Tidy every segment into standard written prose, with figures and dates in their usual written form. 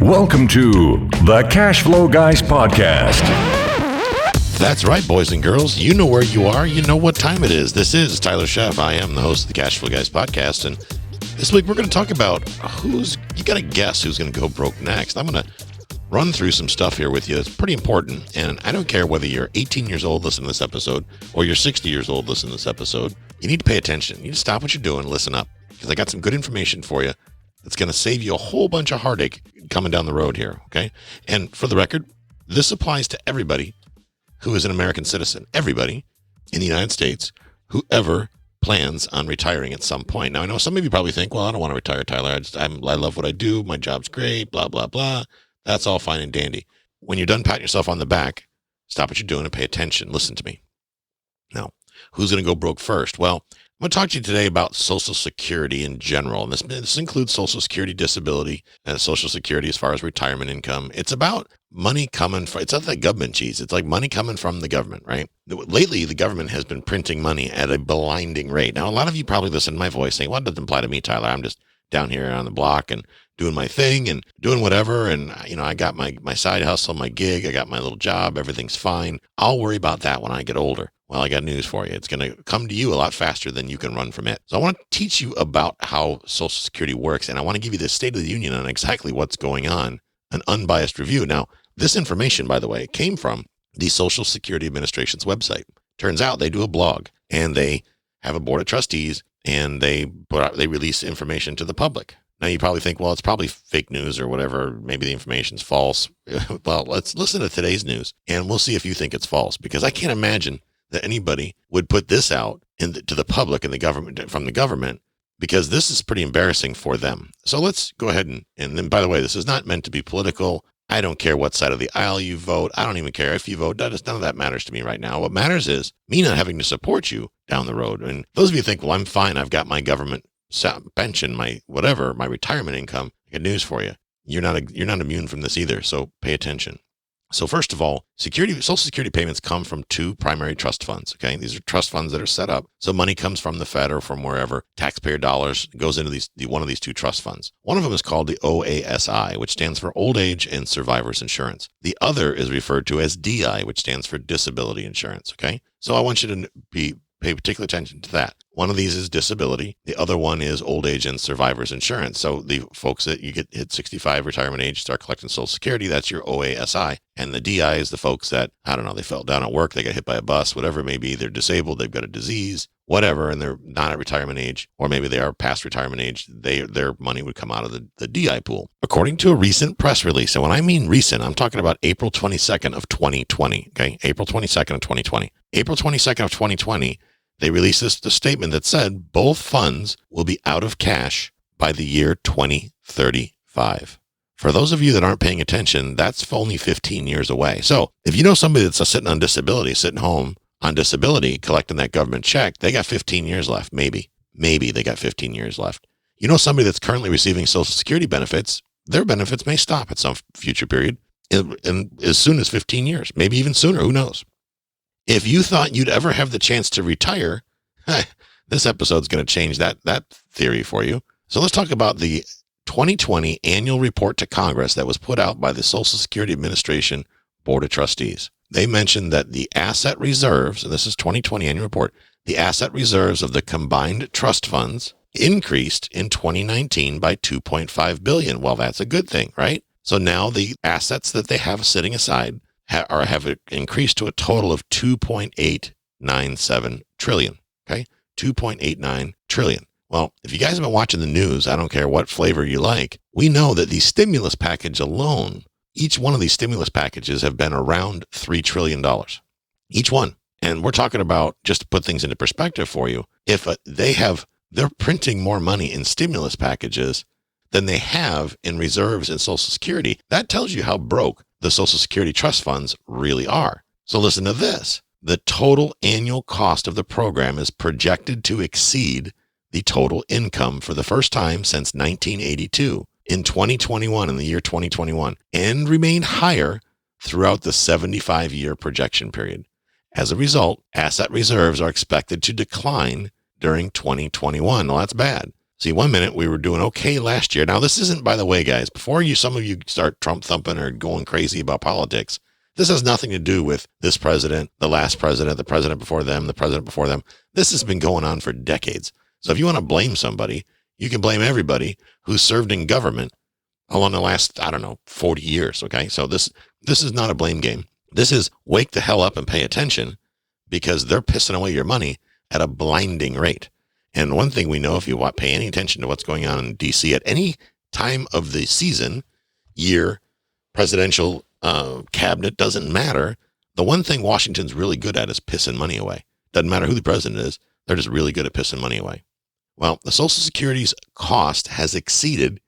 Welcome to the Cash Flow Guys podcast. That's right, boys and girls. You know where you are. You know what time it is. This is Tyler Sheff. I am the host of the Cash Flow Guys podcast. And this week we're going to talk about you got to guess who's going to go broke next. I'm going to run through some stuff here with you. It's pretty important. And I don't care whether you're 18 years old listening to this episode or you're 60 years old listening to this episode. You need to pay attention. You need to stop what you're doing and listen up, because I got some good information for you that's going to save you a whole bunch of heartache coming down the road here, okay? And for the record, this applies to everybody who is an American citizen, everybody in the United States who ever plans on retiring at some point. Now, I know some of you probably think, well, I don't want to retire, Tyler. I love what I do. My job's great, blah, blah, blah. That's all fine and dandy. When you're done patting yourself on the back, stop what you're doing and pay attention. Listen to me. Now, who's going to go broke first? Well, I'm going to talk to you today about Social Security in general. And this includes Social Security disability and Social Security as far as retirement income. It's about money coming from, it's not like government cheese. It's like money coming from the government, right? Lately, the government has been printing money at a blinding rate. Now, a lot of you probably listen to my voice saying, well, it doesn't apply to me, Tyler. I'm just down here on the block and doing my thing and doing whatever. And, I got my side hustle, my gig. I got my little job. Everything's fine. I'll worry about that when I get older. Well, I got news for you. It's going to come to you a lot faster than you can run from it. So I want to teach you about how Social Security works, and I want to give you the State of the Union on exactly what's going on, an unbiased review. Now, this information, by the way, came from the Social Security Administration's website. Turns out they do a blog, and they have a board of trustees, and they release information to the public. Now, you probably think, well, it's probably fake news or whatever. Maybe the information's false. Well, let's listen to today's news, and we'll see if you think it's false, because I can't imagine that anybody would put this out to the public and the government from the government, because this is pretty embarrassing for them. So let's go ahead and then, by the way, this is not meant to be political. I don't care what side of the aisle you vote. I don't even care if you vote. None of that matters to me right now. What matters is me not having to support you down the road. And those of you think, well, I'm fine. I've got my government pension, my whatever, my retirement income. Good news for you. You're not immune from this either. So pay attention. So first of all, Social Security payments come from two primary trust funds, okay? These are trust funds that are set up. So money comes from the Fed or from wherever. Taxpayer dollars goes into one of these two trust funds. One of them is called the OASI, which stands for Old Age and Survivors Insurance. The other is referred to as DI, which stands for Disability Insurance, okay? So I want you to pay particular attention to that. One of these is disability. The other one is old age and survivors insurance. So the folks that you hit 65 retirement age, start collecting Social Security, that's your OASI. And the DI is the folks that, I don't know, they fell down at work, they got hit by a bus, whatever it may be, they're disabled, they've got a disease, whatever, and they're not at retirement age, or maybe they are past retirement age, their money would come out of the DI pool. According to a recent press release, and when I mean recent, I'm talking about April 22nd of 2020, okay? April 22nd of 2020. April 22nd of 2020, they released the statement that said both funds will be out of cash by the year 2035. For those of you that aren't paying attention, that's only 15 years away. So if you know somebody that's sitting on disability, sitting home on disability, collecting that government check, they got 15 years left. Maybe they got 15 years left. You know somebody that's currently receiving Social Security benefits, their benefits may stop at some future period, and as soon as 15 years, maybe even sooner, who knows? If you thought you'd ever have the chance to retire, this episode's going to change that theory for you. So let's talk about the 2020 annual report to Congress that was put out by the Social Security Administration Board of Trustees. They mentioned that the asset reserves, and this is 2020 annual report, the asset reserves of the combined trust funds increased in 2019 by $2.5 billion. Well, that's a good thing, right? So now the assets that they have sitting aside have increased to a total of $2.897 trillion. Okay, $2.89 trillion. Well, if you guys have been watching the news, I don't care what flavor you like, we know that the stimulus package alone, each one of these stimulus packages have been around $3 trillion. Each one. And we're talking about, just to put things into perspective for you, if they're printing more money in stimulus packages than they have in reserves and Social Security, that tells you how broke the Social Security trust funds really are. So listen to this. The total annual cost of the program is projected to exceed the total income for the first time since 1982 in 2021, in the year 2021, and remain higher throughout the 75-year projection period. As a result, asset reserves are expected to decline during 2021. Well, that's bad. See, 1 minute we were doing okay last year. Now, this isn't, by the way, guys, before some of you start Trump thumping or going crazy about politics, this has nothing to do with this president, the last president, the president before them, the president before them. This has been going on for decades. So if you want to blame somebody, you can blame everybody who's served in government along the last, 40 years. Okay. So this is not a blame game. This is wake the hell up and pay attention, because they're pissing away your money at a blinding rate. And one thing we know, if you pay any attention to what's going on in DC at any time of the season, year, presidential cabinet, doesn't matter. The one thing Washington's really good at is pissing money away. Doesn't matter who the president is. They're just really good at pissing money away. Well, the Social Security's cost has exceeded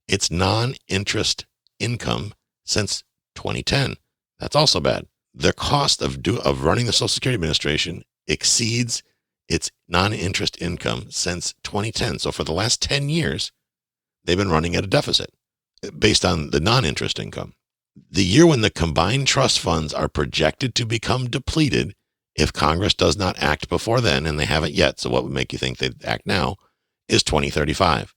its non-interest income since 2010. That's also bad. The cost of running the Social Security Administration exceeds its non-interest income since 2010. So for the last 10 years, they've been running at a deficit based on the non-interest income. The year when the combined trust funds are projected to become depleted, if Congress does not act before then, and they haven't yet, so what would make you think they'd act now, is 2035.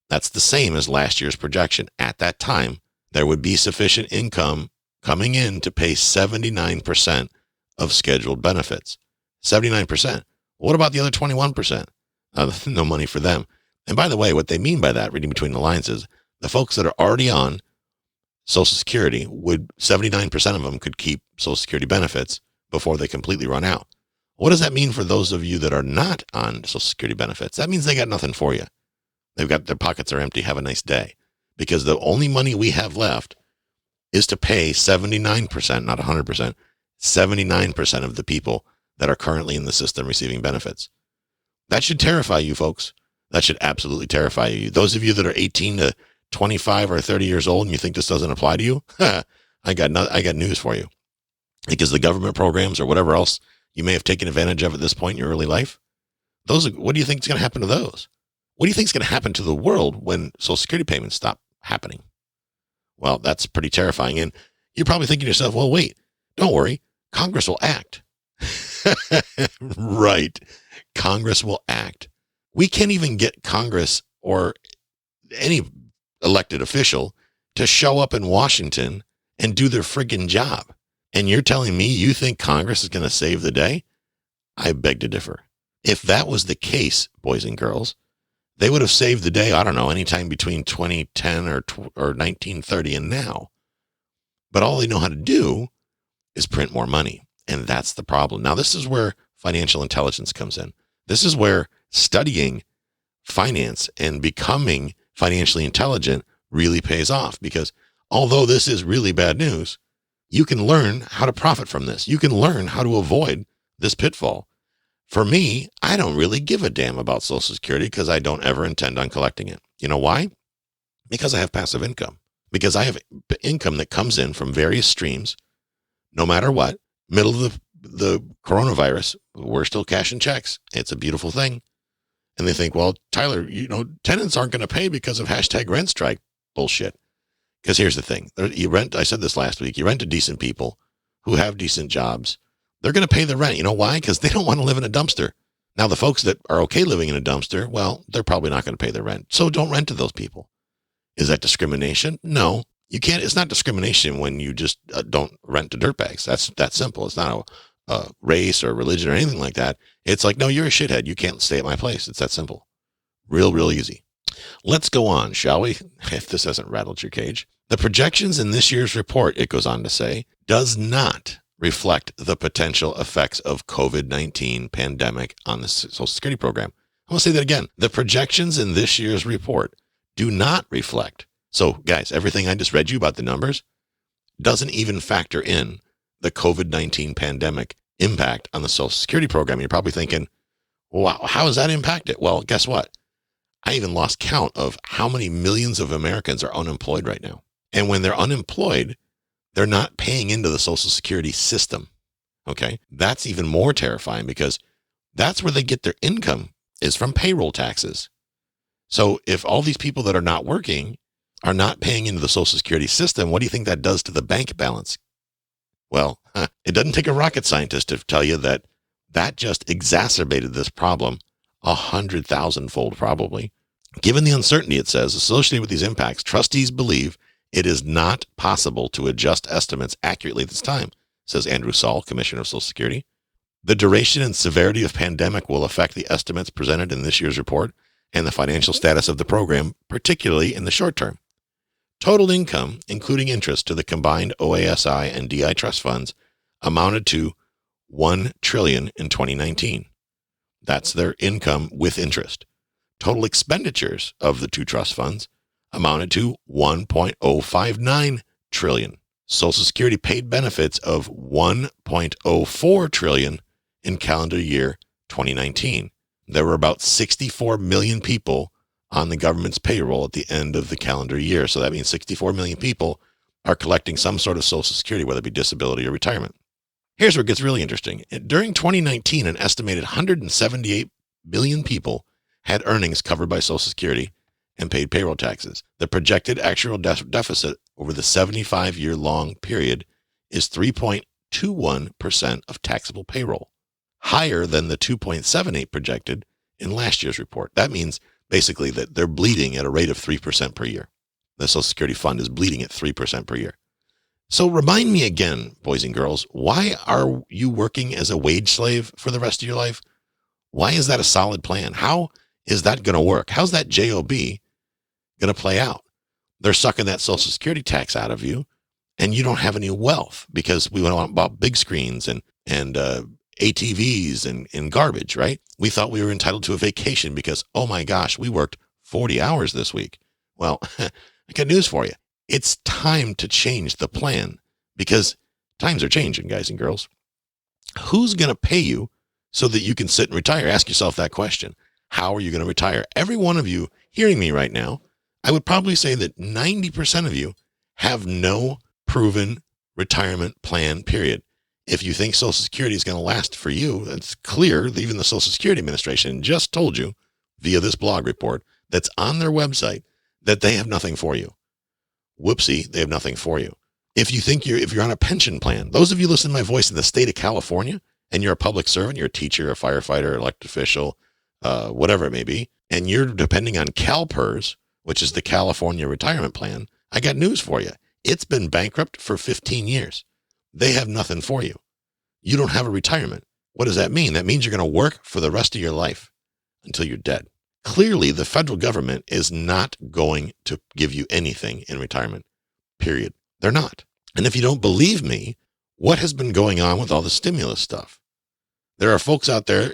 That's the same as last year's projection. At that time, there would be sufficient income coming in to pay 79% of scheduled benefits. 79%. What about the other 21%? No money for them. And by the way, what they mean by that, reading between the lines, is the folks that are already on Social Security, 79% of them could keep Social Security benefits before they completely run out. What does that mean for those of you that are not on Social Security benefits? That means they got nothing for you. They've got, their pockets are empty. Have a nice day. Because the only money we have left is to pay 79%, not 100%, 79% of the people that are currently in the system receiving benefits. That should terrify you, folks. That should absolutely terrify you. Those of you that are 18 to 25 or 30 years old and you think this doesn't apply to you, I got news for you. Because the government programs or whatever else you may have taken advantage of at this point in your early life, what do you think is going to happen to those? What do you think is going to happen to the world when Social Security payments stop happening? Well, that's pretty terrifying. And you're probably thinking to yourself, well, wait, don't worry. Congress will act. Right. Congress will act. We can't even get Congress or any elected official to show up in Washington and do their friggin' job. And you're telling me you think Congress is going to save the day? I beg to differ. If that was the case, boys and girls, they would have saved the day, anytime between 2010 or 1930 and now. But all they know how to do is print more money. And that's the problem. Now, this is where financial intelligence comes in. This is where studying finance and becoming financially intelligent really pays off. Because although this is really bad news, you can learn how to profit from this. You can learn how to avoid this pitfall. For me, I don't really give a damn about Social Security because I don't ever intend on collecting it. You know why? Because I have passive income. Because I have income that comes in from various streams, no matter what. Middle of the coronavirus, we're still cashing checks. It's a beautiful thing. And they think, well, Tyler, tenants aren't going to pay because of #rent strike. Bullshit. Because here's the thing. I said this last week, you rent to decent people who have decent jobs. They're going to pay the rent. You know why? Because they don't want to live in a dumpster. Now, the folks that are okay living in a dumpster, well, they're probably not going to pay their rent. So don't rent to those people. Is that discrimination? No. You can't. It's not discrimination when you just don't rent to dirtbags. That's that simple. It's not a race or religion or anything like that. It's like, no, you're a shithead. You can't stay at my place. It's that simple. Real easy. Let's go on, shall we? If this hasn't rattled your cage. The projections in this year's report, it goes on to say, does not reflect the potential effects of COVID-19 pandemic on the Social Security program. I'm going to say that again. The projections in this year's report do not reflect. So guys, everything I just read you about the numbers doesn't even factor in the COVID-19 pandemic impact on the Social Security program. You're probably thinking, wow, how does that impact it? Well, guess what? I even lost count of how many millions of Americans are unemployed right now. And when they're unemployed, they're not paying into the Social Security system. Okay. That's even more terrifying because that's where they get their income, is from payroll taxes. So if all these people that are not working are not paying into the Social Security system, what do you think that does to the bank balance? Well, it doesn't take a rocket scientist to tell you that that just exacerbated this problem 100,000-fold probably. Given the uncertainty, it says, associated with these impacts, trustees believe it is not possible to adjust estimates accurately at this time, says Andrew Saul, Commissioner of Social Security. The duration and severity of pandemic will affect the estimates presented in this year's report and the financial status of the program, particularly in the short term. Total income, including interest to the combined OASI and DI trust funds, amounted to $1 trillion in 2019. That's their income with interest. Total expenditures of the two trust funds amounted to $1.059 trillion. Social Security paid benefits of $1.04 trillion in calendar year 2019. There were about 64 million people on the government's payroll at the end of the calendar year. So that means 64 million people are collecting some sort of Social Security, whether it be disability or retirement. Here's where it gets really interesting. During 2019, an estimated 178 million people had earnings covered by Social Security and paid payroll taxes. The projected actual deficit over the 75-year-long period is 3.21% of taxable payroll, higher than the 2.78 projected in last year's report. That means basically that they're bleeding at a rate of 3% per year. The Social Security fund is bleeding at 3% per year. So remind me again, boys and girls, why are you working as a wage slave for the rest of your life? Why is that a solid plan? How is that going to work? How's that JOB going to play out? They're sucking that Social Security tax out of you, and you don't have any wealth because we went on about big screens and ATVs and garbage, right? We thought we were entitled to a vacation because, oh my gosh, we worked 40 hours this week. Well, I got news for you. It's time to change the plan because times are changing, guys and girls. Who's going to pay you so that you can sit and retire? Ask yourself that question. How are you going to retire? Every one of you hearing me right now, I would probably say that 90% of you have no proven retirement plan, period. If you think Social Security is going to last for you, it's clear that even the Social Security Administration just told you via this blog report that's on their website that they have nothing for you. Whoopsie, they have nothing for you. If you think if you're on a pension plan, those of you listening to my voice in the state of California and you're a public servant, you're a teacher, a firefighter, elected official, whatever it may be, and you're depending on CalPERS, which is the California Retirement Plan, I got news for you. It's been bankrupt for 15 years. They have nothing for you. You don't have a retirement. What does that mean? That means you're going to work for the rest of your life until you're dead. Clearly, the federal government is not going to give you anything in retirement, period. They're not. And if you don't believe me, what has been going on with all the stimulus stuff? There are folks out there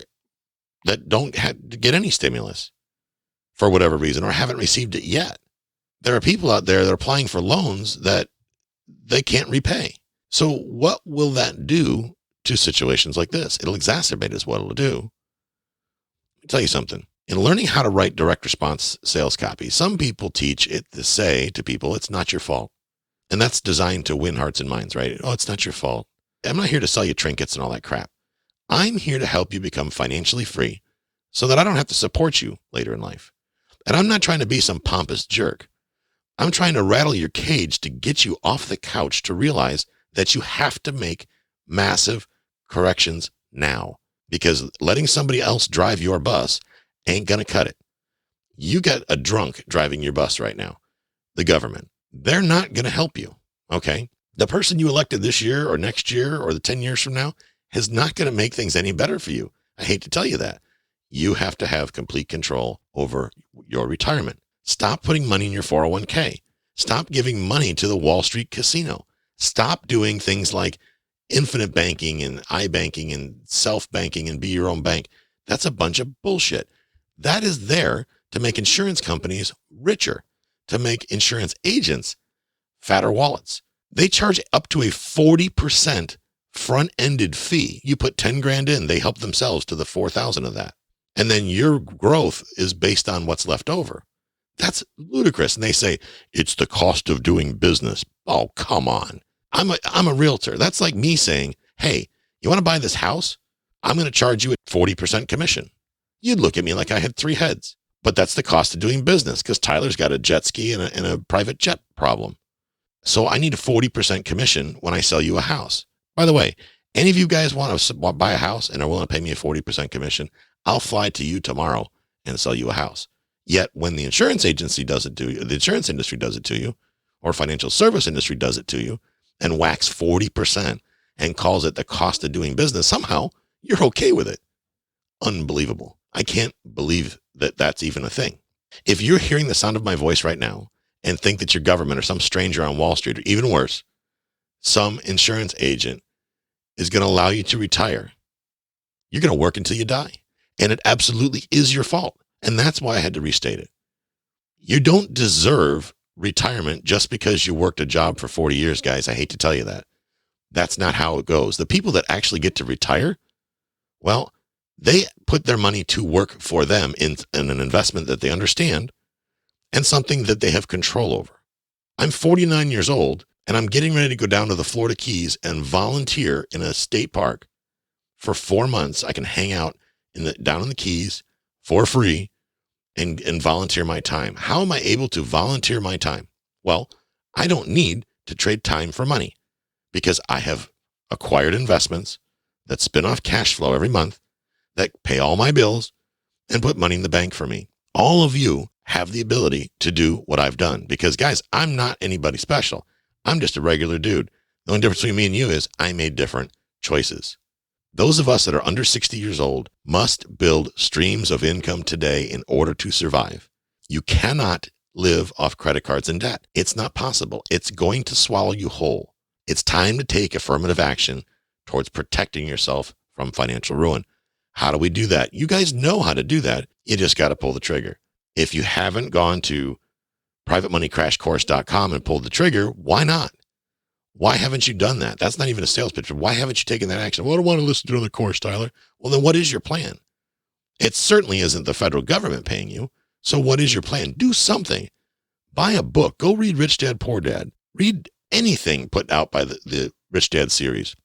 that don't get any stimulus for whatever reason or haven't received it yet. There are people out there that are applying for loans that they can't repay. So what will that do to situations like this? It'll exacerbate is what it'll do. Let me tell you something. In learning how to write direct response sales copy, some people teach it to say to people, it's not your fault. And that's designed to win hearts and minds, right? Oh, it's not your fault. I'm not here to sell you trinkets and all that crap. I'm here to help you become financially free so that I don't have to support you later in life. And I'm not trying to be some pompous jerk. I'm trying to rattle your cage to get you off the couch to realize that you have to make massive corrections now, because letting somebody else drive your bus ain't going to cut it. You got a drunk driving your bus right now, the government. They're not going to help you, okay? The person you elected this year or next year or the 10 years from now is not going to make things any better for you. I hate to tell you that. You have to have complete control over your retirement. Stop putting money in your 401k. Stop giving money to the Wall Street casino. Stop doing things like infinite banking and iBanking and self-banking and be your own bank. That's a bunch of bullshit. That is there to make insurance companies richer, to make insurance agents fatter wallets. They charge up to a 40% front-ended fee. You put 10 grand in, they help themselves to the 4,000 of that. And then your growth is based on what's left over. That's ludicrous. And they say, it's the cost of doing business. Oh, come on. I'm a realtor. That's like me saying, hey, you want to buy this house? I'm going to charge you a 40% commission. You'd look at me like I had three heads. But that's the cost of doing business because Tyler's got a jet ski and a private jet problem. So I need a 40% commission when I sell you a house. By the way, any of you guys want to buy a house and are willing to pay me a 40% commission, I'll fly to you tomorrow and sell you a house. Yet when the insurance agency does it to you, the insurance industry does it to you, or financial service industry does it to you, and whacks 40% and calls it the cost of doing business, somehow you're okay with it. Unbelievable. I can't believe that that's even a thing. If you're hearing the sound of my voice right now and think that your government or some stranger on Wall Street, or even worse, some insurance agent is going to allow you to retire, you're going to work until you die. And it absolutely is your fault. And that's why I had to restate it. You don't deserve retirement just because you worked a job for 40 years, guys. I hate to tell you that. That's not how it goes. The people that actually get to retire, well, they put their money to work for them in an investment that they understand and something that they have control over. I'm 49 years old and I'm getting ready to go down to the Florida Keys and volunteer in a state park for 4 months. I can hang out down in the Keys for free and volunteer my time. How am I able to volunteer my time? Well, I don't need to trade time for money because I have acquired investments that spin off cash flow every month, that pay all my bills and put money in the bank for me. All of you have the ability to do what I've done because, guys, I'm not anybody special. I'm just a regular dude. The only difference between me and you is I made different choices. Those of us that are under 60 years old must build streams of income today in order to survive. You cannot live off credit cards and debt. It's not possible. It's going to swallow you whole. It's time to take affirmative action towards protecting yourself from financial ruin. How do we do that? You guys know how to do that. You just got to pull the trigger. If you haven't gone to privatemoneycrashcourse.com and pulled the trigger, why not? Why haven't you done that? That's not even a sales pitch. Why haven't you taken that action? Well, I don't want to listen to another course, Tyler. Well, then what is your plan? It certainly isn't the federal government paying you. So what is your plan? Do something. Buy a book. Go read Rich Dad, Poor Dad. Read anything put out by the Rich Dad series.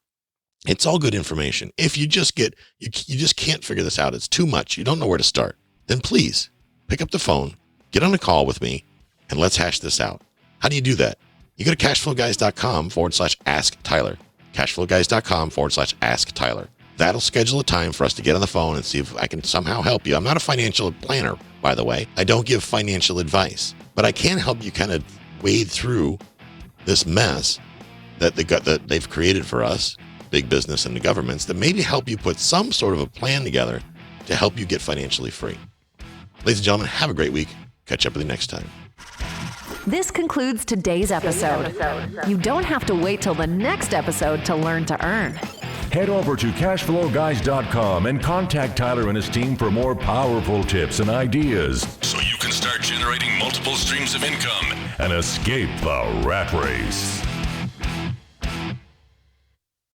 It's all good information. If you just you just can't figure this out, it's too much, you don't know where to start, then please pick up the phone, get on a call with me, and let's hash this out. How do you do that? You go to cashflowguys.com/ask Tyler. Cashflowguys.com/ask Tyler. That'll schedule a time for us to get on the phone and see if I can somehow help you. I'm not a financial planner, by the way. I don't give financial advice, but I can help you kind of wade through this mess that they've created for us, big business and the governments, that maybe help you put some sort of a plan together to help you get financially free. Ladies and gentlemen, have a great week. Catch up with you next time. This concludes today's episode. You don't have to wait till the next episode to learn to earn. Head over to cashflowguys.com and contact Tyler and his team for more powerful tips and ideas so you can start generating multiple streams of income and escape the rat race.